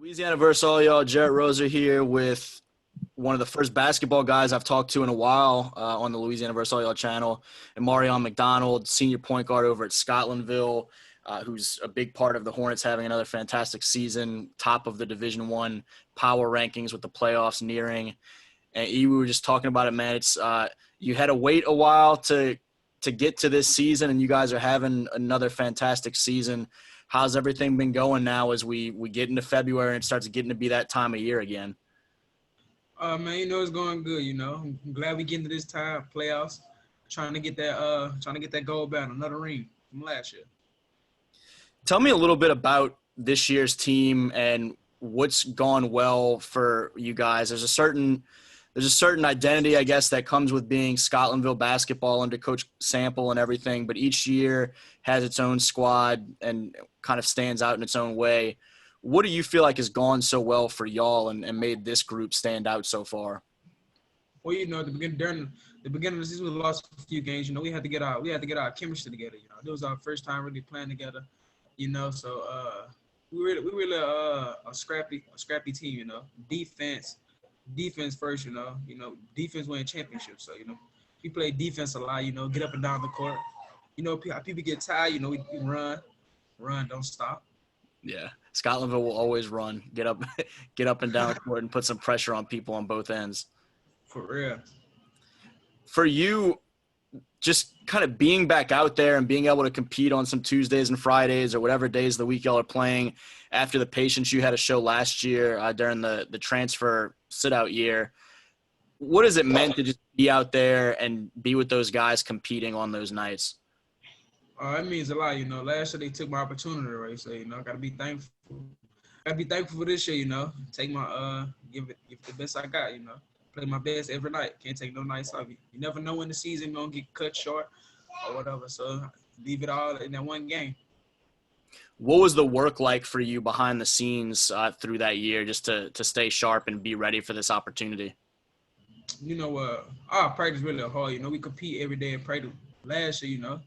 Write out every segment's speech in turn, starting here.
Louisiana versus all y'all. Jarrett Roser here with one of the first basketball guys I've talked to in a while on the Louisiana versus all y'all channel. Emareyon McDonald, senior point guard over at Scotlandville, who's a big part of the Hornets having another fantastic season, top of the Division I power rankings with the playoffs nearing. And we were just talking about it, man. It's you had to wait a while to get to this season, and you guys are having another fantastic season. How's everything been going now as we get into February and it starts getting to be that time of year again? Man, it's going good. I'm glad we get into this time playoffs, trying to get that gold band, another ring from last year. Tell me a little bit about this year's team and what's gone well for you guys. There's a certain identity, I guess, that comes with being Scotlandville basketball under Coach Sample and everything, but each year has its own squad and kind of stands out in its own way. What do you feel like has gone so well for y'all and made this group stand out so far? Well, during the beginning of the season, we lost a few games. We had to get our chemistry together. It was our first time really playing together. So we really a scrappy team. Defense first. Defense win championships. So we play defense a lot. Get up and down the court. People get tired. We run, don't stop. Yeah, Scotlandville will always run, get up, get up and down the court, and put some pressure on people on both ends. For real. For you, just kind of being back out there and being able to compete on some Tuesdays and Fridays or whatever days of the week y'all are playing after the patience you had a show last year during the transfer sit-out year, what has it meant to just be out there and be with those guys competing on those nights? It means a lot. Last year they took my opportunity, right? So, I got to be thankful. Got to be thankful for this year, Take my, give it the best I got, Play my best every night. Can't take no nights off. You never know when the season going to get cut short or whatever. So, leave it all in that one game. What was the work like for you behind the scenes through that year just to stay sharp and be ready for this opportunity? Our practice really hard. We compete every day in practice. Last year,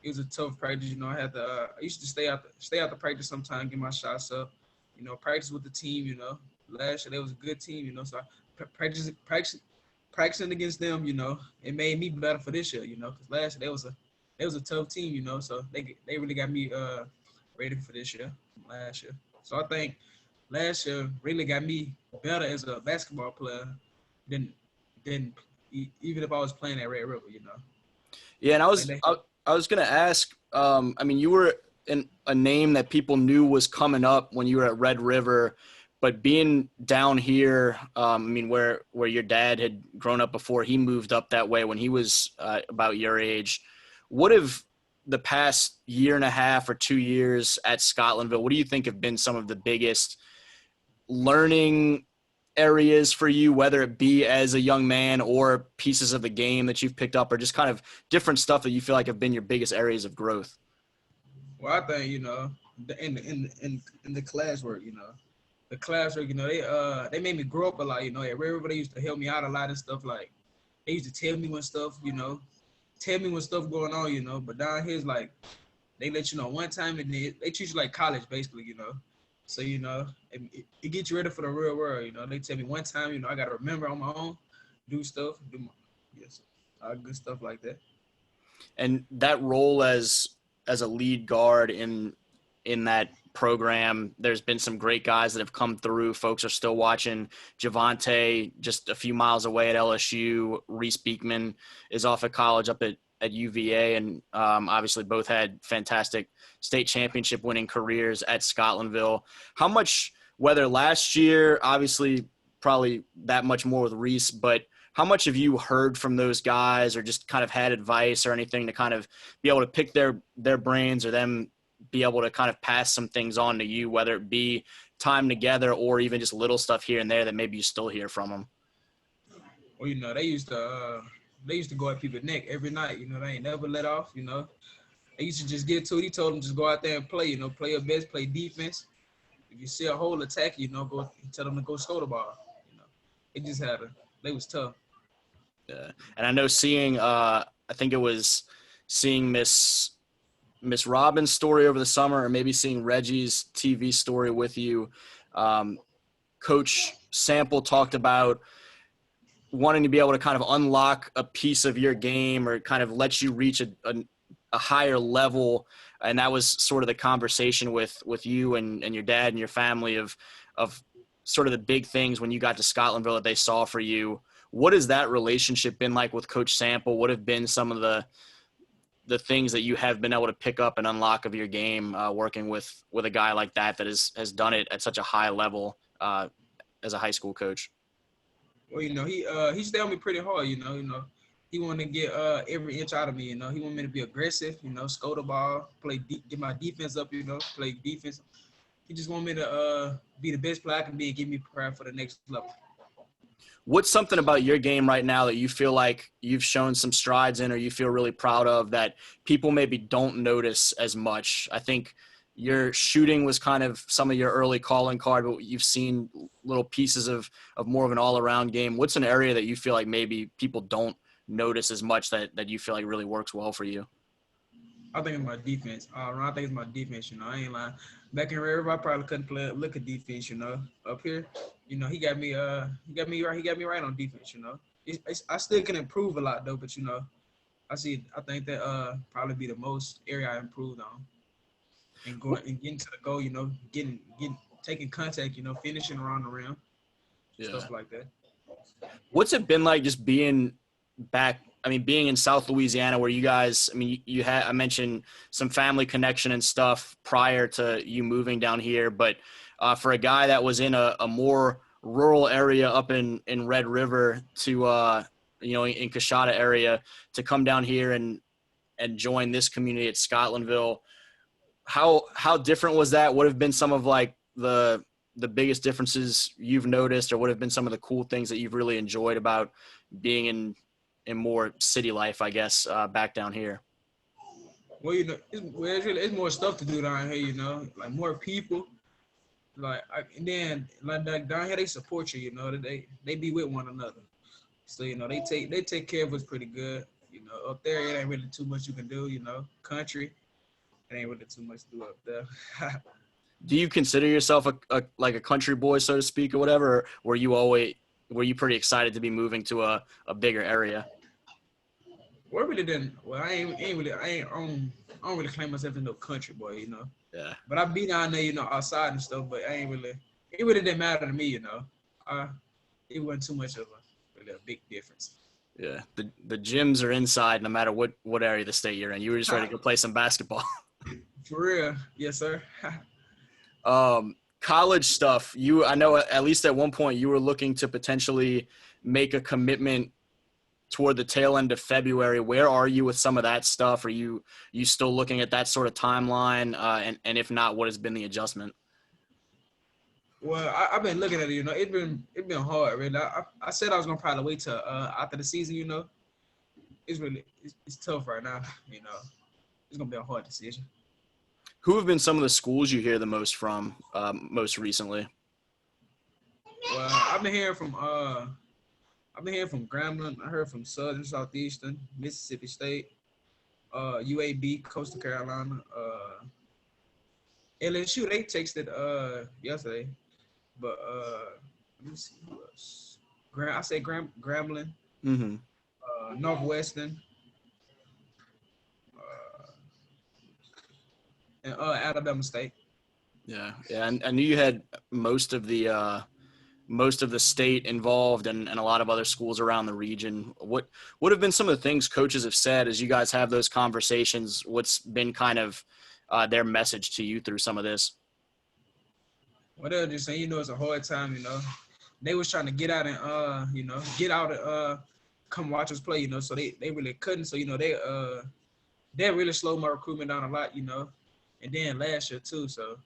it was a tough practice. I used to stay out the practice sometimes, get my shots up. Practice with the team. Last year they was a good team. So practicing against them. It made me better for this year. Because last year they was a tough team. So they really got me ready for this year, last year. So I think last year really got me better as a basketball player than even if I was playing at Red River. Yeah, and I was going to ask, you were a name that people knew was coming up when you were at Red River, but being down here, where your dad had grown up before he moved up that way when he was about your age, what have the past year and a half or 2 years at Scotlandville, what do you think have been some of the biggest learning areas for you, whether it be as a young man or pieces of the game that you've picked up or just kind of different stuff that you feel like have been your biggest areas of growth? Well, I think, in the classwork, the classwork, they made me grow up a lot, at Red River, they used to help me out a lot and stuff. Like, they used to tell me when stuff, going on, but down here is like, they let you know one time and they treat you like college, basically, So, it gets you ready for the real world, They tell me one time, I got to remember on my own, do good stuff like that. And that role as a lead guard in that program, there's been some great guys that have come through. Folks are still watching. Javante, just a few miles away at LSU. Reese Beekman is off at college up at UVA, and obviously both had fantastic state championship winning careers at Scotlandville. How much, whether last year, obviously probably that much more with Reese, but how much have you heard from those guys or just kind of had advice or anything to kind of be able to pick their brains or them be able to kind of pass some things on to you, whether it be time together or even just little stuff here and there that maybe you still hear from them? Well, they used to go at people's neck every night. They ain't never let off. They used to just get to it. He told them just go out there and play. Play your best, play defense. If you see a hole, attack. Go tell them to go score the ball. It just had they was tough. Yeah, and I know seeing I think it was seeing Miss Robbins' story over the summer, or maybe seeing Reggie's TV story with you. Coach Sample talked about wanting to be able to kind of unlock a piece of your game or kind of let you reach a higher level. And that was sort of the conversation with you and your dad and your family of sort of the big things when you got to Scotlandville that they saw for you. What has that relationship been like with Coach Sample? What have been some of the things that you have been able to pick up and unlock of your game working with a guy like that has done it at such a high level as a high school coach? Well, he stayed on me pretty hard, He wanted to get every inch out of me, He wanted me to be aggressive, score the ball, get my defense up, play defense. He just wanted me to be the best player I can be and get me prepared for the next level. What's something about your game right now that you feel like you've shown some strides in or you feel really proud of that people maybe don't notice as much? I think your shooting was kind of some of your early calling card, but you've seen little pieces of more of an all-around game. What's an area that you feel like maybe people don't notice as much that you feel like really works well for you? I think it's my defense. I think it's my defense, I ain't lying. Back in River, I probably couldn't look at defense, Up here, he got me right on defense, I still can improve a lot though, but I think that probably be the most area I improved on. And getting to the goal, getting taking contact, finishing around the rim, stuff like that. What's it been like just being being in South Louisiana where you guys, you had, I mentioned some family connection and stuff prior to you moving down here, but for a guy that was in a more rural area up in Red River to, in Coshada area to come down here and join this community at Scotlandville, how different was that? What have been some of like the biggest differences you've noticed, or what have been some of the cool things that you've really enjoyed about being in more city life, I guess, back down here? Well, it's more stuff to do down here, like more people. And then down here they support you, they be with one another. So they take care of us pretty good. Up there it ain't really too much you can do. Country, it ain't really too much to do up there. Do you consider yourself like a country boy, so to speak, or whatever? Or were you pretty excited to be moving to a bigger area? Well, I really didn't. Well, I don't really claim myself as no country boy, Yeah. But I be down there, outside and stuff. But it really didn't matter to me, It wasn't too much of a big difference. Yeah. The gyms are inside no matter what area of the state you're in. You were just ready to go play some basketball. For real. Yes, sir. College stuff. I know at least at one point you were looking to potentially make a commitment toward the tail end of February. Where are you with some of that stuff? Are you still looking at that sort of timeline? And if not, what has been the adjustment? Well, I've been looking at it, it's been hard, really. I said I was gonna probably wait till after the season, it's tough right now, It's gonna be a hard decision. Who have been some of the schools you hear the most from most recently? Well, I've been hearing from Grambling. I heard from Southern, Southeastern, Mississippi State, UAB, Coastal Carolina, LSU. They texted yesterday, but let me see who else. I say Grambling, Northwestern, and Alabama State. Yeah. And I knew you had most of the state involved and a lot of other schools around the region. What have been some of the things coaches have said as you guys have those conversations? What's been kind of their message to you through some of this? Well, they're just saying, it's a hard time, They was trying to get out and, come watch us play, So they really couldn't. So, they really slowed my recruitment down a lot, And then last year too. So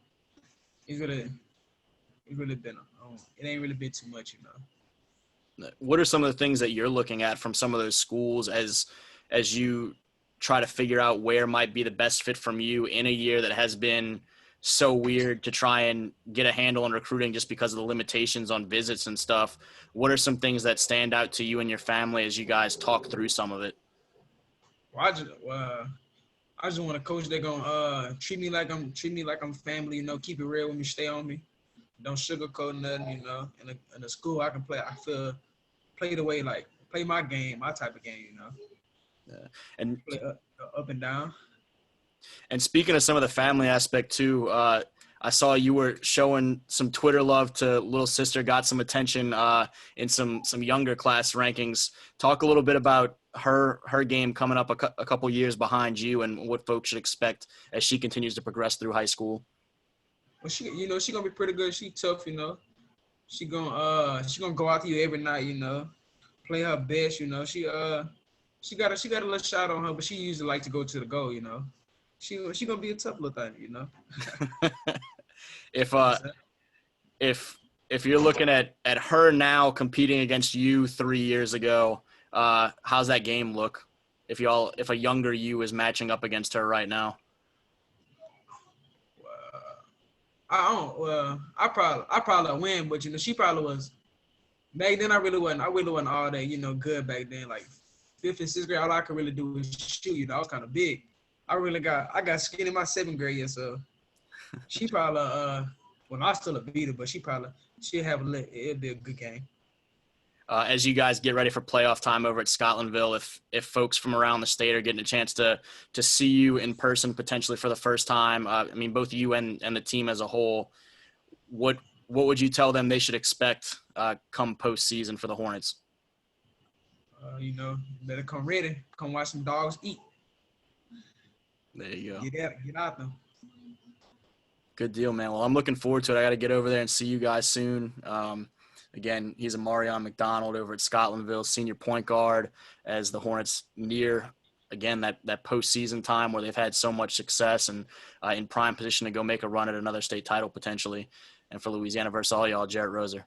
it's really been it ain't really been too much, What are some of the things that you're looking at from some of those schools as you try to figure out where might be the best fit from you in a year that has been so weird to try and get a handle on recruiting just because of the limitations on visits and stuff? What are some things that stand out to you and your family as you guys talk through some of it? Well, I just want a coach that gonna treat me like I'm family, keep it real with me, stay on me, Don't sugarcoat nothing, you know. In the school, I can play. I feel play the way like play my game, my type of game, you know. Yeah. And Play up and down. And speaking of some of the family aspect too, I saw you were showing some Twitter love to little sister, got some attention in some younger class rankings. Talk a little bit about her game coming up a couple years behind you, and what folks should expect as she continues to progress through high school. Well, she gonna be pretty good. She tough, you know. She gonna go out to you every night, you know. Play her best, you know. She got a little shot on her, but she usually like to go to the goal, you know. She gonna be a tough little thing, you know. if uh if if you're looking at her now competing against you 3 years ago, how's that game look? If a younger you is matching up against her right now. I don't. Well, I probably win, but you know, she probably was. Back then, I really wasn't. I really wasn't all that, you know, good back then. Like fifth and sixth grade, all I could really do was shoot. You know, I was kind of big. I got skinny in my seventh grade year, so she probably well, I still a beater, but she'll have it'll be a good game. As you guys get ready for playoff time over at Scotlandville, if folks from around the state are getting a chance to see you in person potentially for the first time, I mean both you and the team as a whole, what would you tell them they should expect come postseason for the Hornets? You know, better come ready. Come watch some dogs eat. There you go. Get out them. Good deal, man. Well, I'm looking forward to it. I got to get over there and see you guys soon. Again, he's Emareyon McDonald over at Scotlandville, senior point guard, as the Hornets near, again, that postseason time where they've had so much success and in prime position to go make a run at another state title potentially. And for Louisiana versus all y'all, Jarrett Roser.